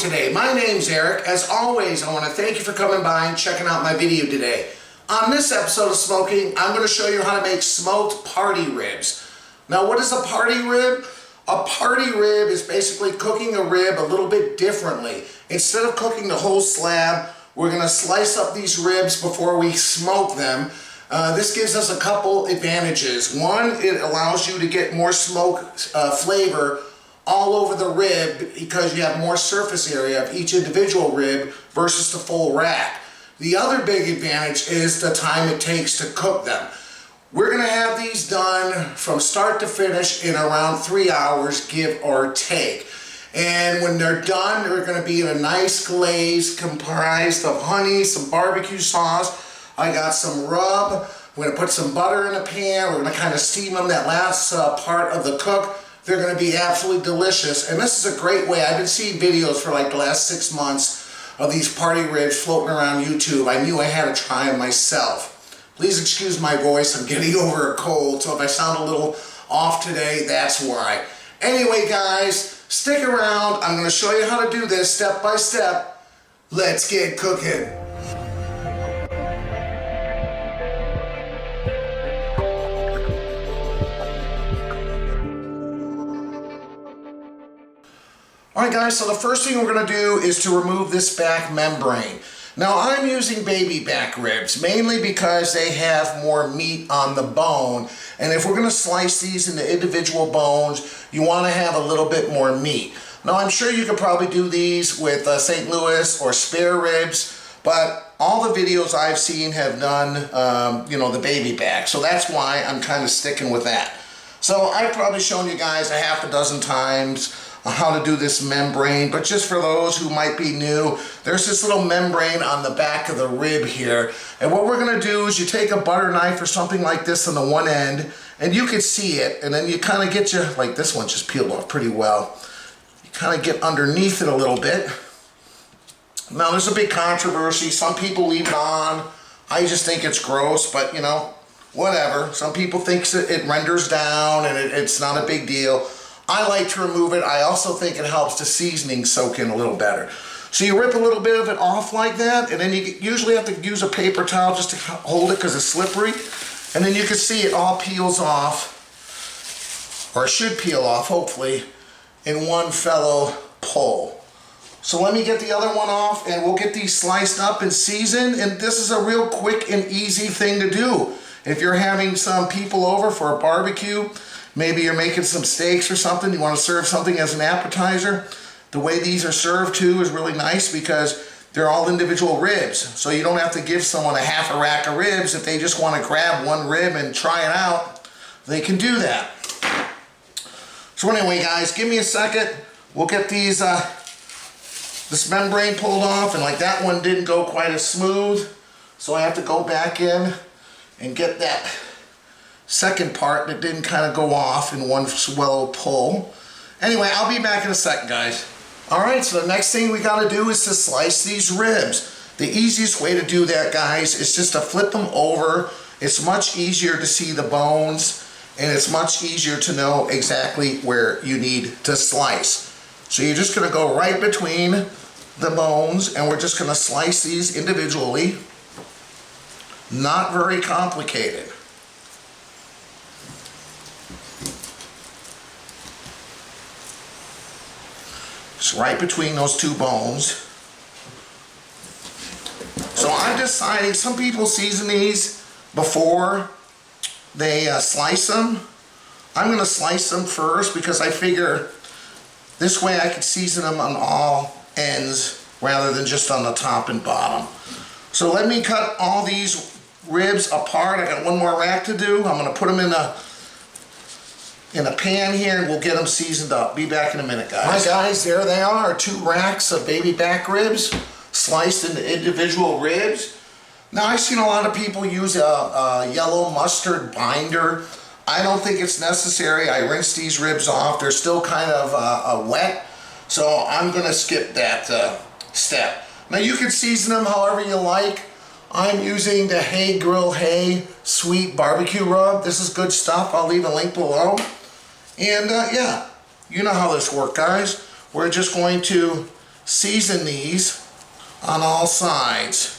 today? My name's Eric. As always, I want to thank you for coming by and checking out my video today. On this episode of Smo'King, I'm going to show you how to make smoked party ribs. Now, what is a party rib? A party rib is basically cooking a rib a little bit differently. Instead of cooking the whole slab, we're going to slice up these ribs before we smoke them. This gives us a couple advantages. One, it allows you to get more smoke flavor all over the rib because you have more surface area of each individual rib versus the full rack. The other big advantage is the time it takes to cook them. We're going to have these done from start to finish in around 3 hours, give or take. And when they're done, they're going to be in a nice glaze comprised of honey, some barbecue sauce. I got some rub. We're going to put some butter in a pan. We're going to kind of steam them that last part of the cook. They're going to be absolutely delicious. And this is a great way. I've been seeing videos for like the last 6 months of these party ribs floating around YouTube. I knew I had to try them myself. Please excuse my voice. I'm getting over a cold, so if I sound a little off today, that's why. Anyway, guys, stick around. I'm going to show you how to do this step by step. Let's get cooking. Alright guys, so the first thing we're going to do is to remove this back membrane. Now I'm using baby back ribs, mainly because they have more meat on the bone. And if we're going to slice these into individual bones, you want to have a little bit more meat. Now I'm sure you could probably do these with St. Louis or spare ribs, but all the videos I've seen have done, the baby back. So that's why I'm kind of sticking with that. So I've probably shown you guys a half a dozen times how to do this membrane, but just for those who might be new, there's this little membrane on the back of the rib here, and what we're going to do is you take a butter knife or something like this on the one end, and you can see it, and then you kind of get like this one just peeled off pretty well. You kind of get underneath it a little bit. Now there's a big controversy. Some people leave it on. I just think it's gross, but whatever. Some people think it renders down and it's not a big deal. I like to remove it. I also think it helps the seasoning soak in a little better. So you rip a little bit of it off like that, and then you usually have to use a paper towel just to hold it because it's slippery. And then you can see it all peels off, or should peel off, hopefully, in one fellow pull. So let me get the other one off, and we'll get these sliced up and seasoned. And this is a real quick and easy thing to do. If you're having some people over for a barbecue, maybe you're making some steaks or something, you want to serve something as an appetizer, the way these are served too is really nice because they're all individual ribs. So you don't have to give someone a half a rack of ribs. If they just want to grab one rib and try it out, they can do that. So anyway, guys, give me a second. We'll get these this membrane pulled off, and like that one didn't go quite as smooth, so I have to go back in and get that second part that didn't kind of go off in one swell pull. Anyway, I'll be back in a second, guys. Alright, so the next thing we got to do is to slice these ribs. The easiest way to do that, guys, is just to flip them over. It's much easier to see the bones, and it's much easier to know exactly where you need to slice. So you're just going to go right between the bones, and we're just going to slice these individually. Not very complicated. Just right between those two bones. So I'm deciding, some people season these before they slice them. I'm going to slice them first because I figure this way I can season them on all ends rather than just on the top and bottom. So let me cut all these ribs apart. I got one more rack to do. I'm going to put them in a pan here, and we'll get them seasoned up. Be back in a minute, guys. Alright guys, there they are, 2 racks of baby back ribs sliced into individual ribs. Now I've seen a lot of people use a yellow mustard binder. I don't think it's necessary. I rinsed these ribs off. They're still kind of wet, so I'm going to skip that step. Now you can season them however you like. I'm using the Hay Grill Hay Sweet Barbecue Rub. This is good stuff. I'll leave a link below. And yeah, you know how this works, guys. We're just going to season these on all sides.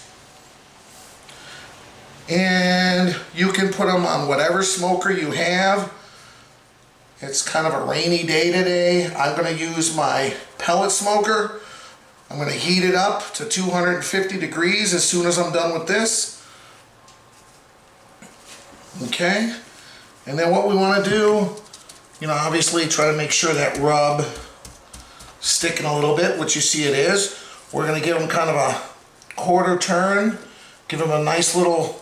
And you can put them on whatever smoker you have. It's kind of a rainy day today. I'm going to use my pellet smoker. I'm going to heat it up to 250 degrees as soon as I'm done with this. Okay. And then what we want to do, you know, obviously try to make sure that rub sticking a little bit, which you see it is. We're going to give them kind of a quarter turn, give them a nice little,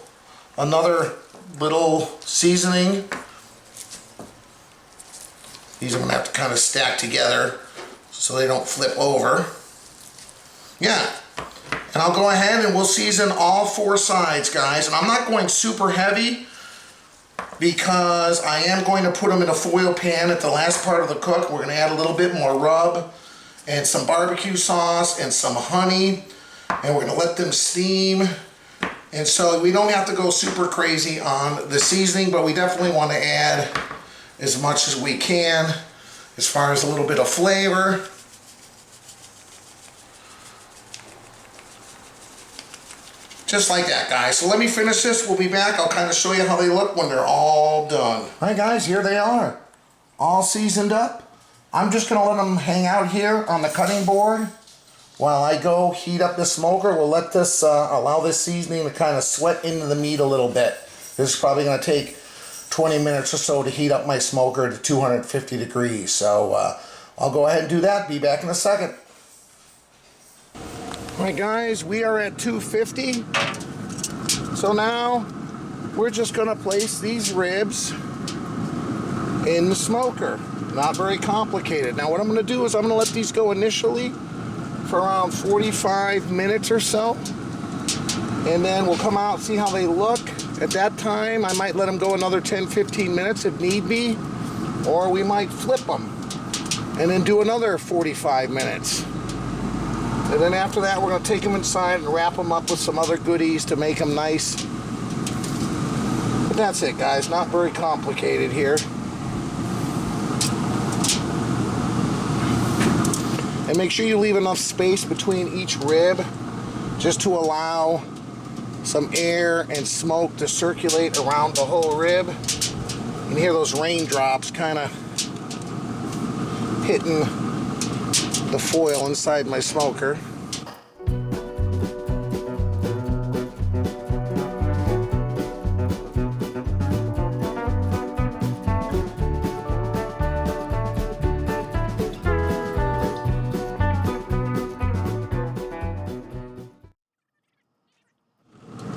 another little seasoning. These I'm going to have to kind of stack together so they don't flip over. Yeah, and I'll go ahead and we'll season all 4 sides, guys. And I'm not going super heavy because I am going to put them in a foil pan at the last part of the cook. We're going to add a little bit more rub and some barbecue sauce and some honey, and we're going to let them steam. And so we don't have to go super crazy on the seasoning, but we definitely want to add as much as we can as far as a little bit of flavor. Just like that, guys. So let me finish this. We'll be back. I'll kind of show you how they look when they're all done. All right, guys, here they are. All seasoned up. I'm just going to let them hang out here on the cutting board while I go heat up the smoker. We'll let this, allow this seasoning to kind of sweat into the meat a little bit. This is probably going to take 20 minutes or so to heat up my smoker to 250 degrees. So I'll go ahead and do that. Be back in a second. All right, guys, we are at 250. So now we're just going to place these ribs in the smoker. Not very complicated. Now what I'm going to do is I'm going to let these go initially for around 45 minutes or so. And then we'll come out and see how they look. At that time, I might let them go another 10-15 minutes if need be. Or we might flip them and then do another 45 minutes. And then after that, we're going to take them inside and wrap them up with some other goodies to make them nice. But that's it, guys. Not very complicated here. And make sure you leave enough space between each rib just to allow some air and smoke to circulate around the whole rib. You can hear those raindrops kind of hitting the foil inside my smoker.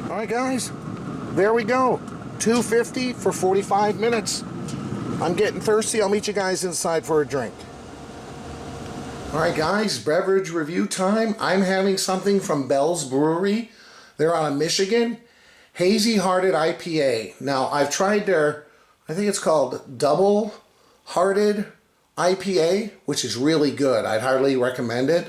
Alright guys, there we go. 250 for 45 minutes. I'm getting thirsty. I'll meet you guys inside for a drink. Alright guys, beverage review time. I'm having something from Bell's Brewery. They're out of Michigan. Hazy Hearted IPA. Now I've tried their, I think it's called Double Hearted IPA, which is really good. I'd highly recommend it.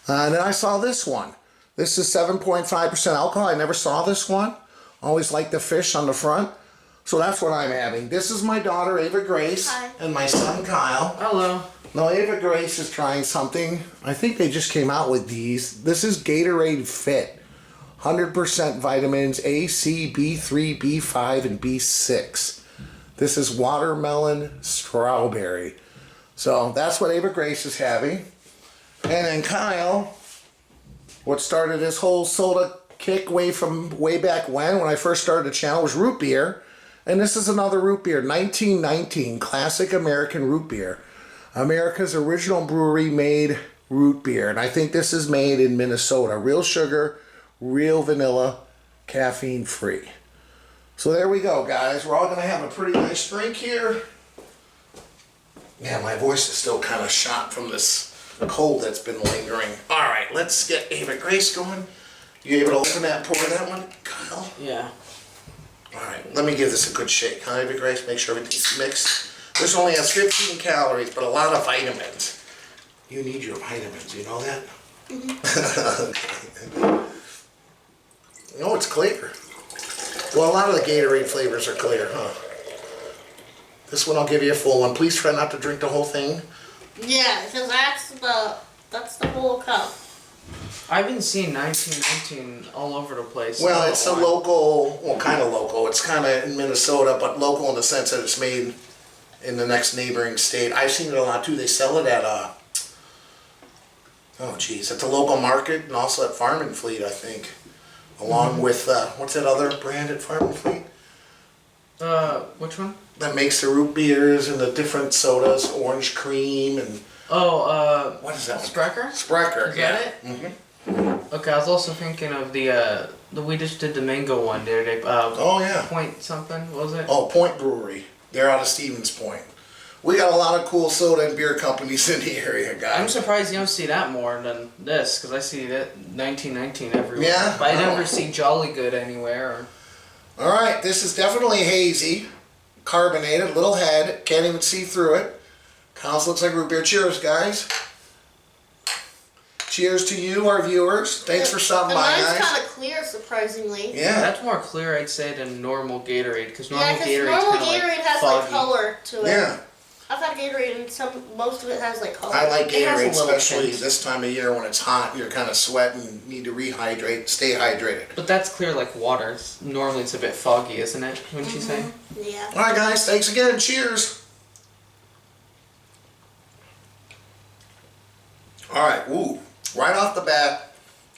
And then I saw this one. This is 7.5% alcohol. I never saw this one. Always like the fish on the front. So that's what I'm having. This is my daughter, Ava Grace. Hi. And my son, Kyle. Hello. Now, Ava Grace is trying something. I think they just came out with these. This is Gatorade Fit. 100% vitamins A, C, B3, B5, and B6. This is watermelon strawberry. So that's what Ava Grace is having. And then Kyle, what started this whole soda kick way back when I first started the channel, was root beer. And this is another root beer, 1919 Classic American Root Beer. America's original brewery made root beer. And I think this is made in Minnesota. Real sugar, real vanilla, caffeine free. So there we go, guys. We're all going to have a pretty nice drink here. Yeah, my voice is still kind of shot from this cold that's been lingering. All right, let's get Ava Grace going. You able to open that and pour that one, Kyle? Yeah. All right, let me give this a good shake, huh, Ava Grace? Make sure everything's mixed. This only has 15 calories, but a lot of vitamins. You need your vitamins, you know that? Mm-hmm. No, it's clear. Well, a lot of the Gatorade flavors are clear, huh? This one I'll give you a full one. Please try not to drink the whole thing. Yeah, because that's the whole cup. I've been seeing 1919 all over the place. Well, it's a local, well, kind of local. It's kind of in Minnesota, but local in the sense that it's made in the next neighboring state. I've seen it a lot too. They sell it at oh geez, at the local market and also at Farm and Fleet, I think. Along with, what's that other brand at Farm and Fleet? Which one? That makes the root beers and the different sodas, orange cream and... Oh, what is that? Sprecher? Sprecher, Is yeah. that it? Mm-hmm. Okay, I was also thinking of the we just did the mango one the other day. Oh yeah. Point something, what was it? Oh, Point Brewery. They're out of Stevens Point. We got a lot of cool soda and beer companies in the area, guys. I'm surprised you don't see that more than this, because I see that 1919 everywhere. Yeah? But I never see Jolly Good anywhere. Or... Alright, this is definitely hazy, carbonated, little head, can't even see through it. Kyle's looks like root beer. Cheers, guys. Cheers to you, our viewers. Thanks for stopping by, guys. Mine's kind of clear, surprisingly. Yeah. That's more clear, I'd say, than normal Gatorade, because normal Gatorade has foggy. like color to it. Yeah. I've had Gatorade and most of it has like color. I like Gatorade, especially tint. this time of year when it's hot. You're kind of sweating, need to rehydrate, stay hydrated. But that's clear like water. Normally it's a bit foggy, isn't it? Wouldn't you say? Yeah. Alright, guys. Thanks again. Cheers. Alright, ooh. Right off the bat,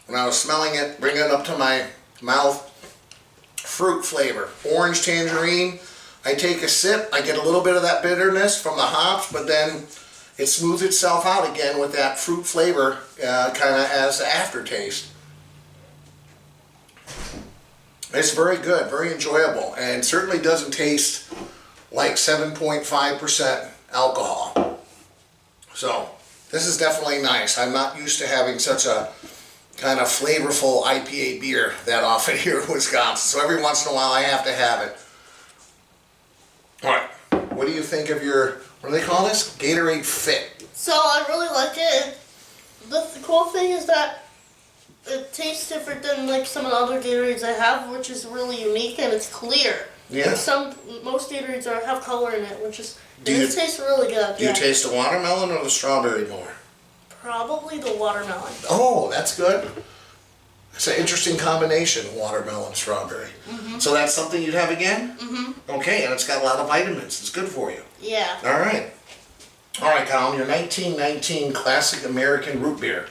when I was smelling it, bringing it up to my mouth, fruit flavor. Orange tangerine. I take a sip, I get a little bit of that bitterness from the hops, but then it smooths itself out again with that fruit flavor kind of as an aftertaste. It's very good, very enjoyable, and certainly doesn't taste like 7.5% alcohol. So, this is definitely nice. I'm not used to having such a kind of flavorful IPA beer that often here in Wisconsin, so every once in a while I have to have it. Alright, what do you think of your, what do they call this? Gatorade Fit. So I really like it. The cool thing is that it tastes different than like some of the other Gatorades I have, which is really unique, and it's clear. Yeah. Most Gatorades have color in it, which is, this tastes really good. Do you taste the watermelon or the strawberry more? Probably the watermelon. Oh, that's good. It's an interesting combination, watermelon, strawberry. Mm-hmm. So that's something you'd have again? Mm-hmm. Okay, and it's got a lot of vitamins. It's good for you. Yeah. All right. All right, Colin, your 1919 Classic American Root Beer.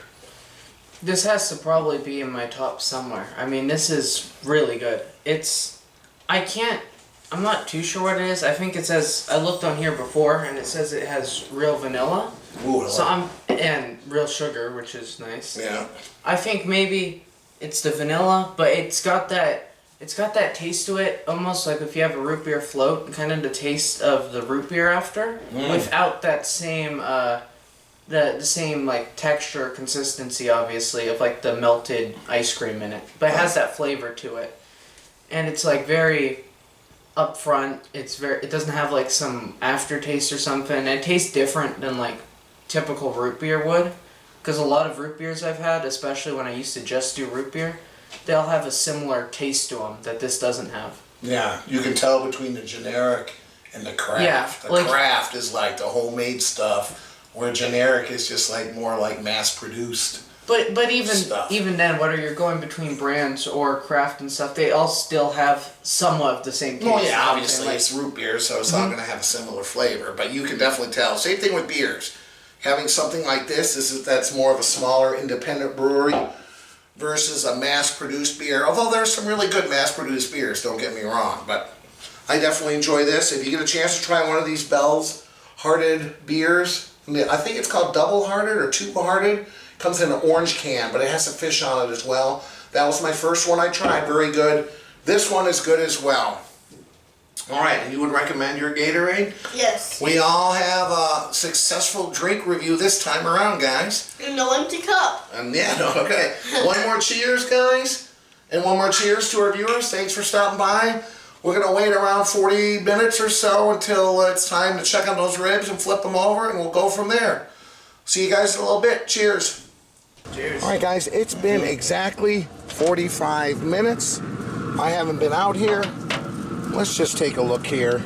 This has to probably be in my top somewhere. I mean, this is really good. I'm not too sure what it is. I think it says, I looked on here before, and it says it has real vanilla. Ooh, and real sugar, which is nice. Yeah. I think maybe it's the vanilla, but it's got that taste to it, almost like if you have a root beer float, kind of the taste of the root beer after, without that same the same like texture, consistency, obviously, of like the melted ice cream in it. But it has that flavor to it, and it's like very upfront. It doesn't have like some aftertaste or something. It tastes different than like typical root beer would. Because a lot of root beers I've had, especially when I used to just do root beer, they'll have a similar taste to them that this doesn't have. Yeah, you can tell between the generic and the craft. Yeah, the craft is like the homemade stuff, where generic is just like more like mass-produced. But even then, whether you're going between brands or craft and stuff, they all still have somewhat of the same taste. Well, yeah, obviously it's root beer, so it's not going to have a similar flavor, but you can definitely tell. Same thing with beers. Having something like that's more of a smaller independent brewery versus a mass-produced beer. Although there's some really good mass-produced beers, don't get me wrong, but I definitely enjoy this. If you get a chance to try one of these Bell's Hearted beers, I think it's called Double Hearted or Two Hearted. Comes in an orange can, but it has some fish on it as well. That was my first one I tried, very good. This one is good as well. All right, and you would recommend your Gatorade? Yes. We all have a successful drink review this time around, guys. And no empty cup. Yeah, no, okay. One more cheers, guys. And one more cheers to our viewers. Thanks for stopping by. We're going to wait around 40 minutes or so until it's time to check on those ribs and flip them over, and we'll go from there. See you guys in a little bit. Cheers. Cheers. All right, guys, it's been exactly 45 minutes. I haven't been out here. Let's just take a look here.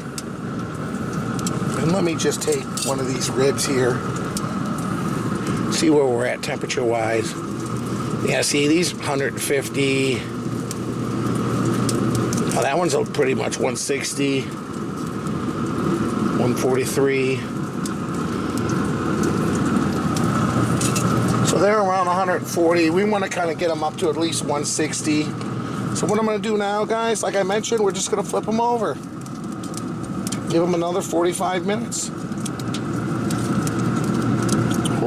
And let me just take one of these ribs here. See where we're at temperature-wise. Yeah, see, these 150. Oh, that one's pretty much 160, 143. So they're around 140. We want to kind of get them up to at least 160. So what I'm going to do now, guys, like I mentioned, we're just going to flip them over. Give them another 45 minutes.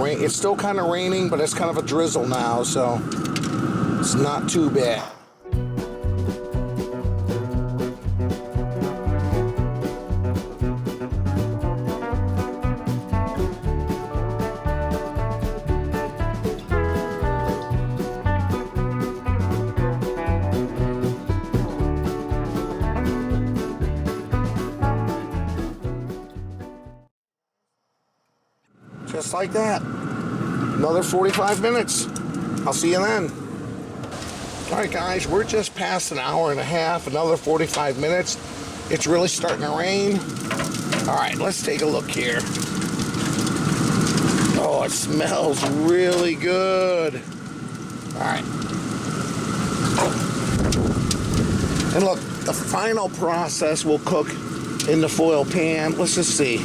It's still kind of raining, but it's kind of a drizzle now, so it's not too bad. Just like that. Another 45 minutes. I'll see you then. Alright guys, we're just past an hour and a half, another 45 minutes. It's really starting to rain. Alright, let's take a look here. Oh, it smells really good. Alright. And look, the final process will cook in the foil pan. Let's just see.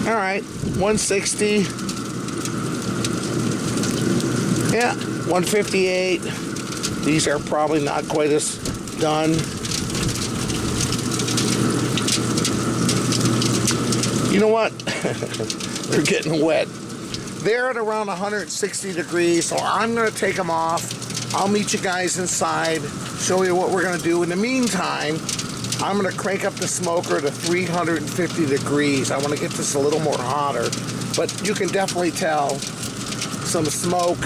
Alright, 160. Yeah, 158. These are probably not quite as done. You know what? They're getting wet. They're at around 160 degrees, so I'm going to take them off. I'll meet you guys inside, show you what we're going to do. In the meantime, I'm going to crank up the smoker to 350 degrees. I want to get this a little more hotter, but you can definitely tell some smoke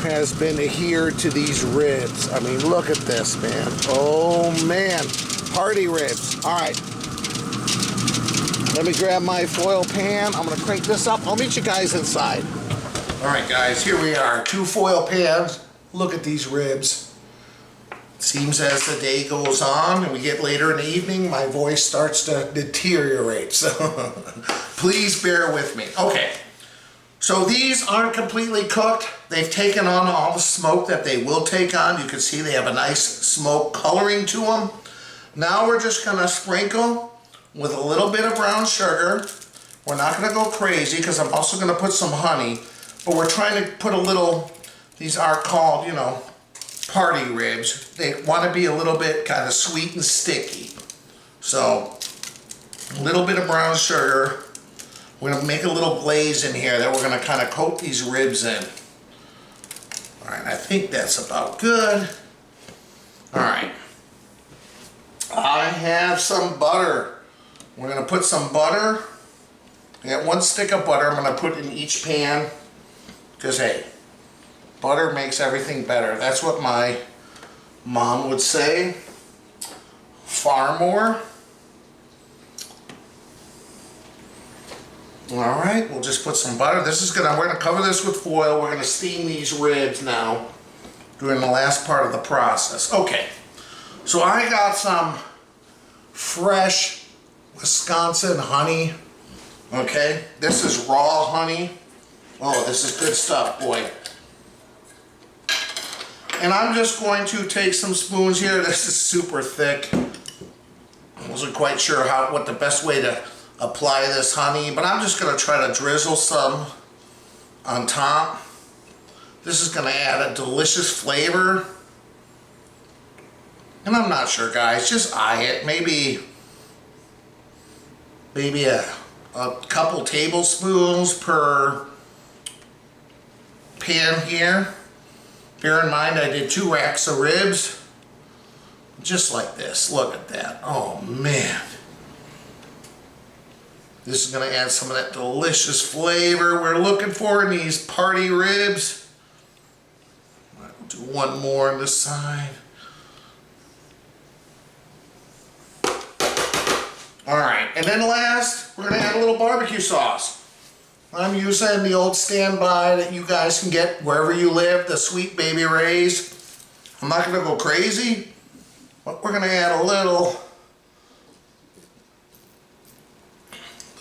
has been adhered to these ribs. I mean, look at this, man. Oh, man. Party ribs. All right. Let me grab my foil pan. I'm going to crank this up. I'll meet you guys inside. All right, guys. Here we are. 2 foil pans. Look at these ribs. Seems as the day goes on and we get later in the evening, my voice starts to deteriorate. So please bear with me. Okay. So these aren't completely cooked. They've taken on all the smoke that they will take on. You can see they have a nice smoke coloring to them. Now we're just going to sprinkle with a little bit of brown sugar. We're not going to go crazy because I'm also going to put some honey. But we're trying to put a little, these are called, you know, party ribs. They want to be a little bit kind of sweet and sticky. So a little bit of brown sugar. We're going to make a little glaze in here that we're going to kind of coat these ribs in. Alright, I think that's about good. Alright. I have some butter. We're going to put some butter. I got 1 stick of butter I'm going to put in each pan. Because, hey, butter makes everything better. That's what my mom would say. Far more. Alright, we'll just put some butter. We're gonna cover this with foil. We're gonna steam these ribs now during the last part of the process. Okay, so I got some fresh Wisconsin honey. Okay, this is raw honey. Oh, this is good stuff, boy. And I'm just going to take some spoons here. This is super thick. I wasn't quite sure what the best way to apply this honey, but I'm just going to try to drizzle some on top. This is going to add a delicious flavor. And I'm not sure, guys, just eye it. Maybe a couple tablespoons per pan here. Bear in mind I did 2 racks of ribs. Just like this. Look at that. Oh, man. This is going to add some of that delicious flavor we're looking for in these party ribs. I'll do 1 more on this side. Alright, and then last, we're going to add a little barbecue sauce. I'm using the old standby that you guys can get wherever you live, the Sweet Baby Ray's. I'm not going to go crazy, but we're going to add a little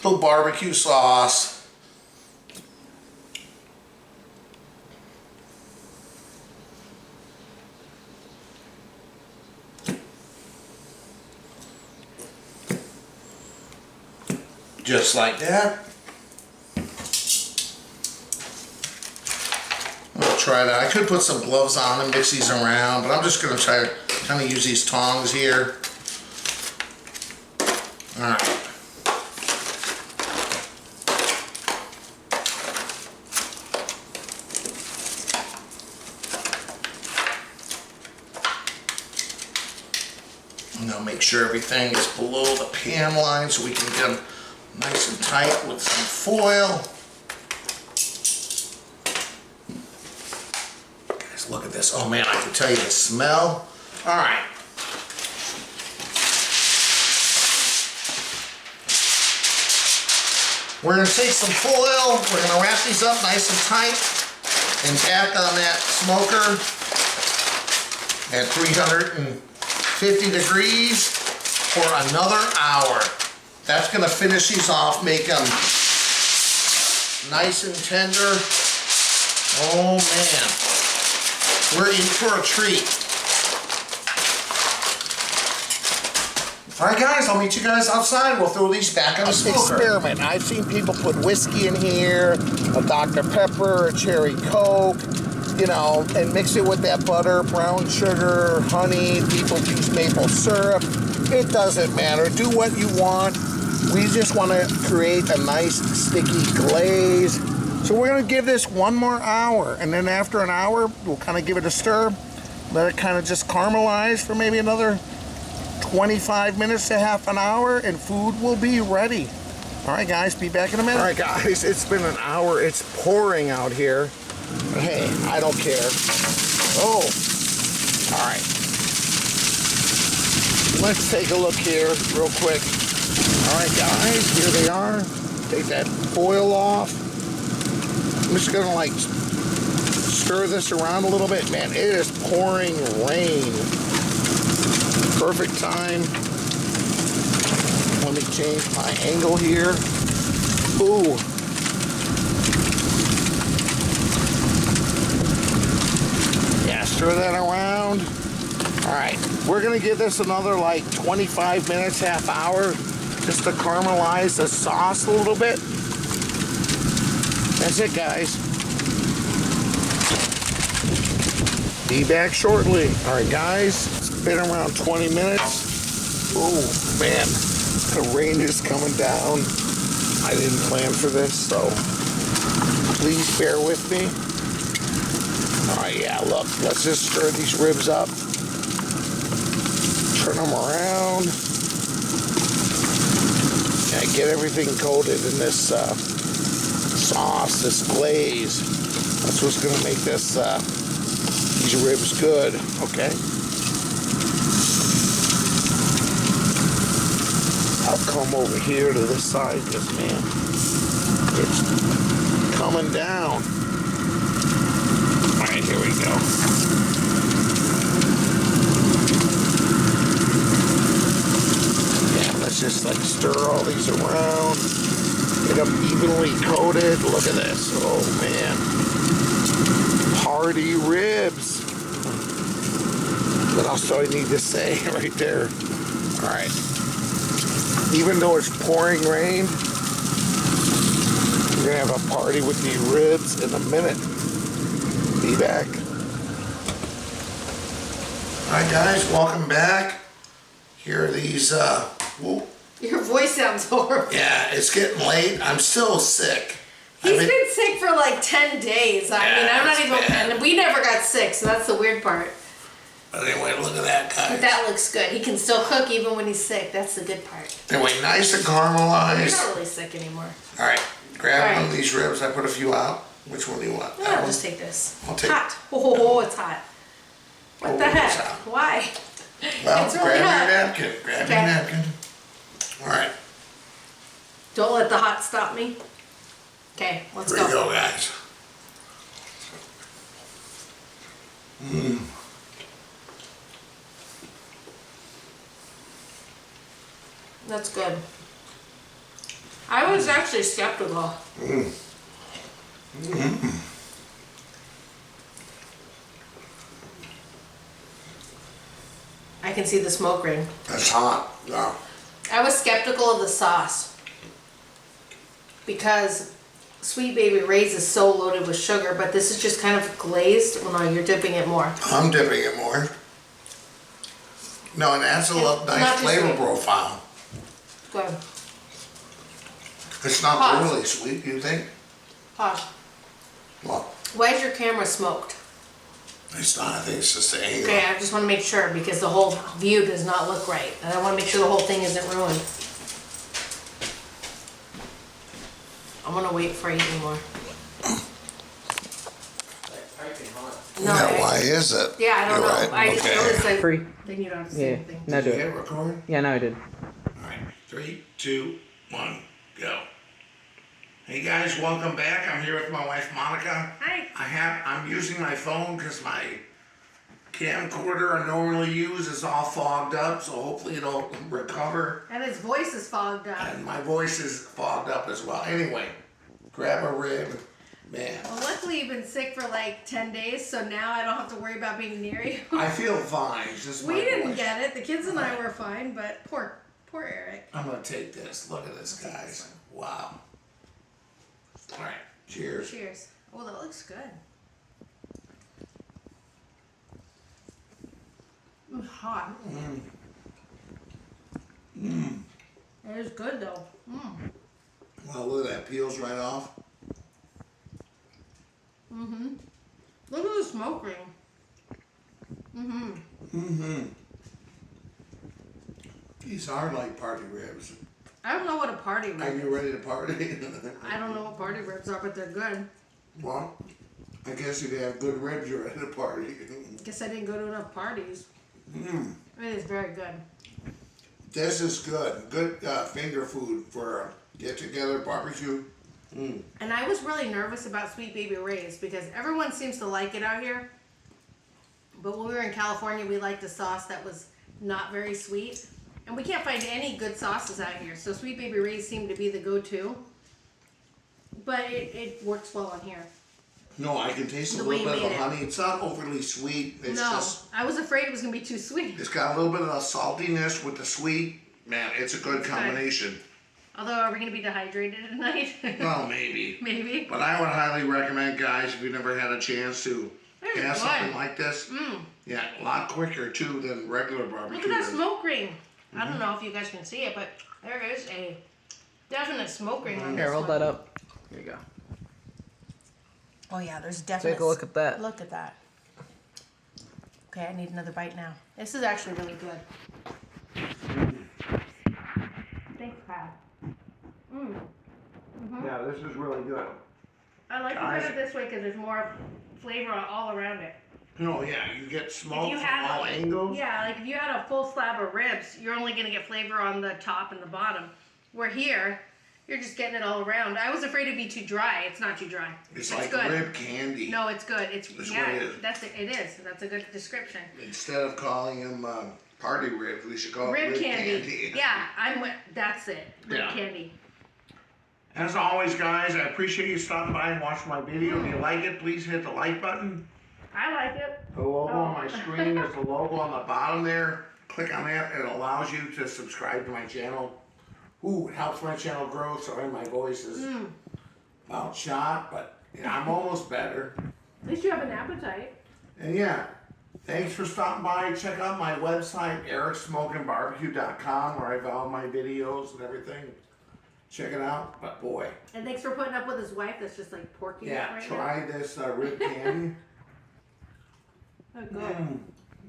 barbecue sauce. Just like that. I'm gonna try that. I could put some gloves on and mix these around, but I'm just gonna try to kind of use these tongs here. All right. Now make sure everything is below the pan line so we can get them nice and tight with some foil. Guys, look at this. Oh man, I can tell you the smell. All right. We're gonna take some foil. We're gonna wrap these up nice and tight and back on that smoker at 350 degrees for another hour. That's gonna finish these off, make them nice and tender. Oh man, we're in for a treat. All right guys, I'll meet you guys outside. We'll throw these back on the smoker. Experiment. I've seen people put whiskey in here, a Dr. Pepper, a cherry Coke, you know, and mix it with that butter, brown sugar, honey. People use maple syrup. It doesn't matter. Do what you want. We just want to create a nice sticky glaze. So we're going to give this one more hour, and then after an hour, we'll kind of give it a stir. Let it kind of just caramelize for maybe another 25 minutes to half an hour, and food will be ready. All right, guys, be back in a minute. All right, guys, it's been an hour. It's pouring out here. But hey, I don't care. Oh, all right. Let's take a look here real quick. All right, guys, here they are. Take that foil off. I'm just gonna like stir this around a little bit. Man, it is pouring rain. Perfect time. Let me change my angle here. Ooh. Yeah, stir that around. All right, we're gonna give this another like 25 minutes, half hour, just to caramelize the sauce a little bit. That's it, guys. Be back shortly. All right, guys, it's been around 20 minutes. Oh, man, the rain is coming down. I didn't plan for this, so please bear with me. All right, yeah, look, let's just stir these ribs up. Turn them around. Yeah, get everything coated in this sauce, this glaze. That's what's gonna make this these ribs good, okay? I'll come over here to this side because, man, it's coming down. All right, here we go. Yeah, let's just like stir all these around. Get them evenly coated. Look at this. Oh, man. Party ribs. What else do I need to say right there? All right. Even though it's pouring rain, we're gonna have a party with these ribs in a minute. Be back. All right, guys, welcome back. Here are these, whoa. Your voice sounds horrible. Yeah, it's getting late. I'm still sick. He's been sick for like 10 days. I mean, I'm not even, and we never got sick, so that's the weird part. But anyway, look at that, guys. But that looks good. He can still cook even when he's sick. That's the good part. Anyway, nice and You're caramelized. not really sick anymore. All right, grab All right. one of these ribs. I put a few out. Which one do you want? No, That I'll one? just take this. I'll take hot. Oh, it's hot. What the it's heck? hot. Why? Well, It's really grab hot. your napkin. Grab your Okay. napkin. All right, Don't let the hot stop me. Okay, let's here we go, guys. That's good. I was actually skeptical. I can see the smoke ring. That's hot. Yeah. I was skeptical of the sauce. because Sweet Baby Ray's is so loaded with sugar, but this is just kind of glazed. Well, no, you're dipping it more. I'm dipping it more. No, and that's a Not nice too flavor sweet. profile. Good. It's not Hot. overly sweet, you think? Pause. Well, Why is your camera smoked? it's not. I think it's just the angle. Okay, I just want to make sure because the whole view does not look right. And I want to make sure the whole thing isn't ruined. I'm going to wait for you more. No, Yeah, why is it? Yeah, I don't You're know. right. I just Okay. noticed that. Free. Then you don't have to say Yeah. anything. Now do Did you it. hit record? Yeah, now I did. Alright, 3, 2, 1, go. Hey guys, welcome back. I'm here with my wife Monica. Hi. I'm using my phone because my camcorder I normally use is all fogged up, so hopefully it'll recover. And his voice is fogged up. And my voice is fogged up as well. Anyway, grab a rib, man. Well, luckily you've been sick for like 10 days, so now I don't have to worry about being near you. I feel fine. It's just We my didn't voice. get it. The kids and I were fine, but poor Eric. I'm gonna take this. Look at this, guys. Wow. All right. Cheers. Cheers. Oh, that looks good. It's hot. It is good though. Wow, look at that. Peels right off. Look at the smoke ring. These are like party ribs. I don't know what a party Are rib you ready to party? I don't know what party ribs are, but they're good. Well, I guess if you have good ribs, you're ready to party. Guess I didn't go to enough parties. It is very good. This is good. Good finger food for a get-together barbecue. And I was really nervous about Sweet Baby Ray's because everyone seems to like it out here. But when we were in California, we liked a sauce that was not very sweet. And we can't find any good sauces out here. So Sweet Baby Ray's seemed to be the go-to. But it works well on here. No, I can taste a The way little bit you of the made it. honey. It's not overly sweet. It's No, just, I was afraid it was going to be too sweet. it's got a little bit of the saltiness with the sweet. Man, it's a good combination. Although, are we going to be dehydrated tonight? Well, maybe. Maybe. But I would highly recommend, guys, if you've never had a chance to They're have good. something like this. Yeah, a lot quicker, too, than regular barbecue. Look at that is. smoke ring. I don't know if you guys can see it, but there is a definite smoke ring on this Here, roll one. that up. Here you go. Oh yeah, there's definitely. Take a look at that. Look at that. Okay, I need another bite now. This is actually really good. Thanks, Pat. Yeah, this is really good. I like to Guys. put it this way because there's more flavor all around it. No, yeah, you get smoke If you from had all angles. Yeah, like if you had a full slab of ribs, you're only gonna get flavor on the top and the bottom. Where here, you're just getting it all around. I was afraid it'd be too dry. It's not too dry. It's like good. rib candy. No, it's good. It's That's yeah, what it is. that's it. It is. That's a good description. Instead of calling them party ribs, we should call it Rib candy. Yeah, that's it. Rib Yeah. candy. As always, guys, I appreciate you stopping by and watching my video. If you like it, please hit the like button. I like it. The logo on my screen is the logo on the bottom there. Click on that. It allows you to subscribe to my channel. Ooh, it helps my channel grow. Sorry, my voice is about shot, but I'm almost better. At least you have an appetite. And yeah, thanks for stopping by. Check out my website, ericsmokingBarbecue.com, where I have all my videos and everything. Check it out. But boy, And thanks for putting up with his wife that's just like porking it yeah, right try this rib candy. now. Oh, good.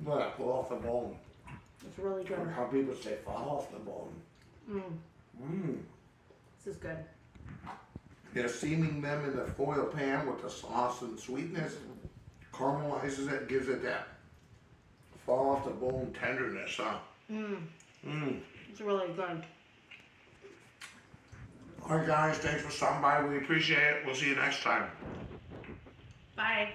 Look, pull off the bone. It's really good. Or how people say, fall off the bone. This is good. Yeah, steaming them in the foil pan with the sauce and sweetness caramelizes it, gives it that fall off the bone tenderness, huh? It's really good. All right, guys, thanks for stopping by. We appreciate it. We'll see you next time. Bye.